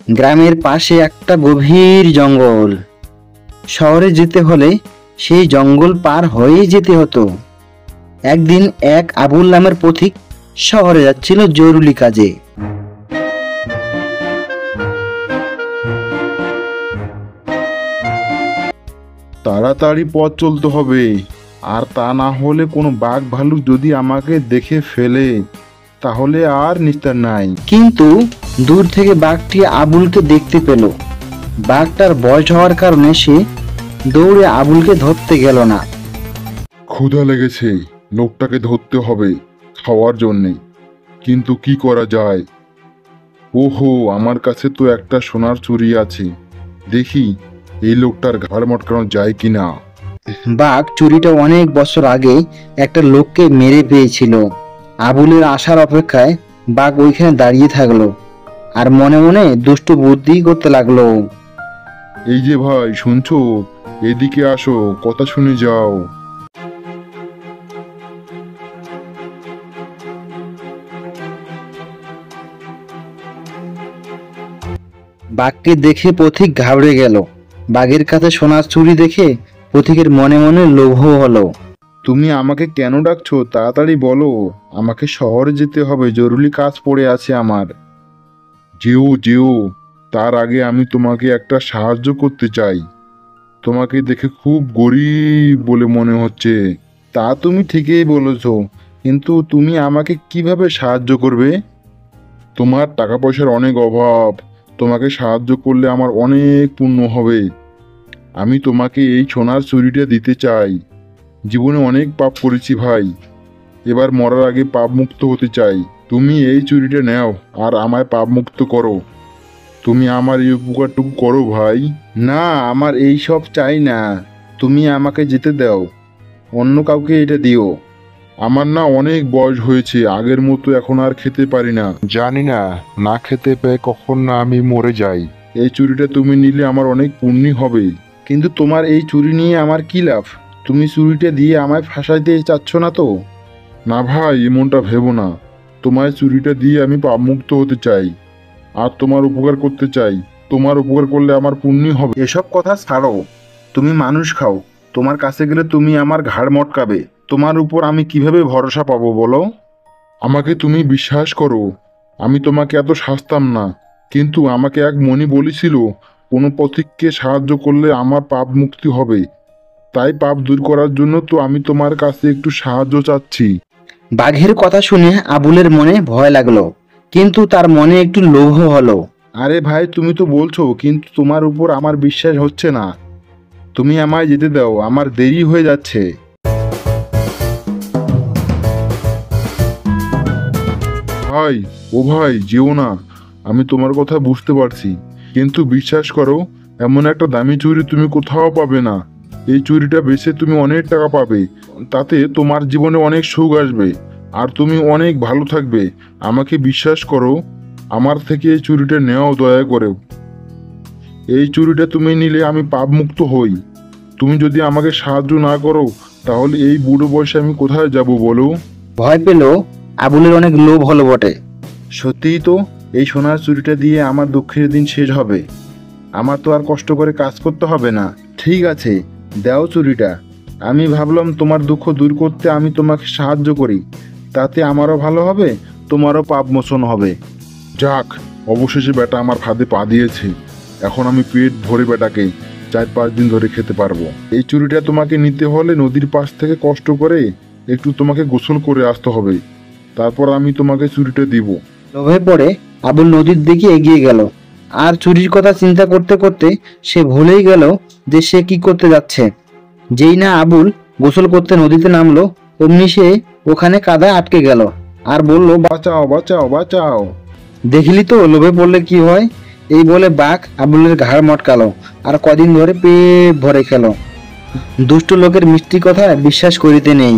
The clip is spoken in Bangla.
গ্রামের পাশে একটা গভীর জঙ্গল। শহরে যেতে হলে সেই জঙ্গল পার হয়েই যেতে হতো। একদিন এক আবুল নামের পথিক শহরে যাচ্ছিল জরুরি কাজে। তাড়াতাড়ি পথ চলতে হবে, আর তা না হলে কোনো বাঘ ভালুক যদি আমাকে দেখে ফেলে তাহলে আর নিস্তার নাই। কিন্তু দূর থেকে বাঘটি আবুলকে দেখতে পেল। বাঘটার বয়স হওয়ার কারণে সে দৌড়ে আবুলকে ধরতে গেল না। ক্ষুধা লেগেছে, লোকটাকে ধরতে হবে খাওয়ার জন্যে, কিন্তু কি করা যায়? ওহো, আমার কাছে তো একটা সোনার চুড়ি আছে, দেখি এই লোকটার ঘাড় মটকানো যায় কিনা। বাঘ চুরিটা অনেক বছর আগে একটা লোককে মেরে পেয়েছিল। আবুলের আসার অপেক্ষায় বাঘ ওইখানে দাঁড়িয়ে থাকলো আর মনে মনে দুষ্টু বুদ্ধি করতে লাগলো। এই যে ভাই, শুনছো? এদিকে আসো, কথা শুনে যাও। বাঘকে দেখে পথিক ঘাবড়ে গেল। বাঘের কাছে সোনার চুড়ি দেখে পথিকের মনে মনে লোভ হলো। তুমি আমাকে কেন ডাকছো? তাড়াতাড়ি বলো, আমাকে শহরে যেতে হবে, জরুরি কাজ পড়ে আছে আমার। যেও যেও, তার আগে আমি তোমাকে একটা সাহায্য করতে চাই। তোমাকে দেখে খুব গরিব বলে মনে হচ্ছে। তা তুমি ঠিকই বলেছো, কিন্তু তুমি আমাকে কিভাবে সাহায্য করবে? তোমার টাকা পয়সার অনেক অভাব, তোমাকে সাহায্য করলে আমার অনেক পুণ্য হবে। আমি তোমাকে এই সোনার চুড়িটা দিতে চাই। জীবনে অনেক পাপ করেছি ভাই, এবার মরার আগে পাপ মুক্ত হতে চাই। তুমি এই চুড়িটা নাও আর আমায় পাপ মুক্ত করো। তুমি আমার এই উপকারটুকু করো ভাই। না, আমার এই সব চাই না, তুমি আমাকে যেতে দাও, অন্য কাউকে এটা দিও। আমার না অনেক বয়স হয়েছে, আগের মতো এখন আর খেতে পারি না। জানি না, না খেতে পেয়ে কখন না আমি মরে যাই। এই চুড়িটা তুমি নিলে আমার অনেক পুণ্য হবে। কিন্তু তোমার এই চুড়ি নিয়ে আমার কি লাভ? তুমি চুড়িটা দিয়ে আমায় ফাঁসাইতে চাচ্ছ না তো? না ভাই, এমনটা ভেবো না। তোমার চুড়িটা দিয়ে আমি পাপমুক্ত হতে চাই আর তোমার উপকার করতে চাই। তোমার উপকার করলে আমার পুণ্য হবে। এসব কথা ছাড়ো, তুমি মানুষ খাও, তোমার কাছে গেলে তুমি আমার ঘাড় মটকাবে। তোমার উপর আমি কিভাবে ভরসা পাবো বলো? আমাকে তুমি বিশ্বাস করো, আমি তোমাকে এত শাস্তাম না, কিন্তু আমাকে এক মণি বলেছিল কোনো পথিককে সাহায্য করলে আমার পাপ মুক্তি হবে। তাই পাপ দূর করার জন্য তো আমি তোমার কাছে একটু সাহায্য চাচ্ছি। বাঘের কথা শুনে আবুলের মনে ভয় লাগলো, কিন্তু তার মনে একটু লোভ হলো। আরে ভাই, তুমি তো বলছো, কিন্তু তোমার উপর আমার বিশ্বাস হচ্ছে না। তুমি আমায় যেতে দাও, আমার দেরি হয়ে যাচ্ছে। ভাই, ও ভাই, যেও না। আমি তোমার কথা বুঝতে পারছি, কিন্তু বিশ্বাস করো, এমন একটা দামি চুড়ি তুমি কোথাও পাবে না। এই চুড়িটা বেচে তুমি অনেক টাকা পাবে, তাতে তোমার জীবনে অনেক সুখ আসবে আর তুমি অনেক ভালো থাকবে। আমাকে বিশ্বাস করো, আমার থেকে এই চুড়িটা নেও দয়া করে। এই চুড়িটা তুমি নিলে আমি পাপ মুক্ত হই। তুমি যদি আমাকে সাহায্য না করো তাহলে এই বুড়ো বয়সে আমি কোথায় যাব বলো? ভয় পেল আবুলের অনেক লোভ হলো বটে। সত্যিই তো, এই সোনার চুড়িটা দিয়ে আমার দুঃখের দিন শেষ হবে। আমার তো আর কষ্ট করে কাজ করতে হবে না। ঠিক আছে, দাও চুড়িটা। আমি ভাবলাম তোমার দুঃখ দূর করতে আমি তোমাকে সাহায্য করি, তাতে আমারও ভালো হবে, তোমারও পাপ মোচন হবে। যাক, অবশেষে বেটা আমার ফাঁদে পা দিয়েছে। এখন আমি পেট ভরে বেটাকে 4-5 দিন ধরে খেতে পারবো। এই চুড়িটা তোমাকে নিতে হলে নদীর পাশ থেকে কষ্ট করে একটু তোমাকে গোসল করে আসতে হবে, তারপর আমি তোমাকে চুড়িটা দিব। লোভে পড়ে আবুল নদীর দিকে এগিয়ে গেল, আর চুরির কথা চিন্তা করতে করতে সে ভুলেই গেল যে সে কি করতে যাচ্ছে। যেই না আবুল গোসল করতে নদীতে নামলো, অমনি সে ওখানে কাদায় আটকে গেল আর বলল, বাঁচাও বাঁচাও বাঁচাও। দেখলি তো লোভে পড়লে কি হয়। এই বলে বাঘ আবুলের ঘাড় মটকালো আর কদিন ধরে পেট ভরে খেলো। দুষ্ট লোকের মিষ্টি কথা বিশ্বাস করিতে নেই।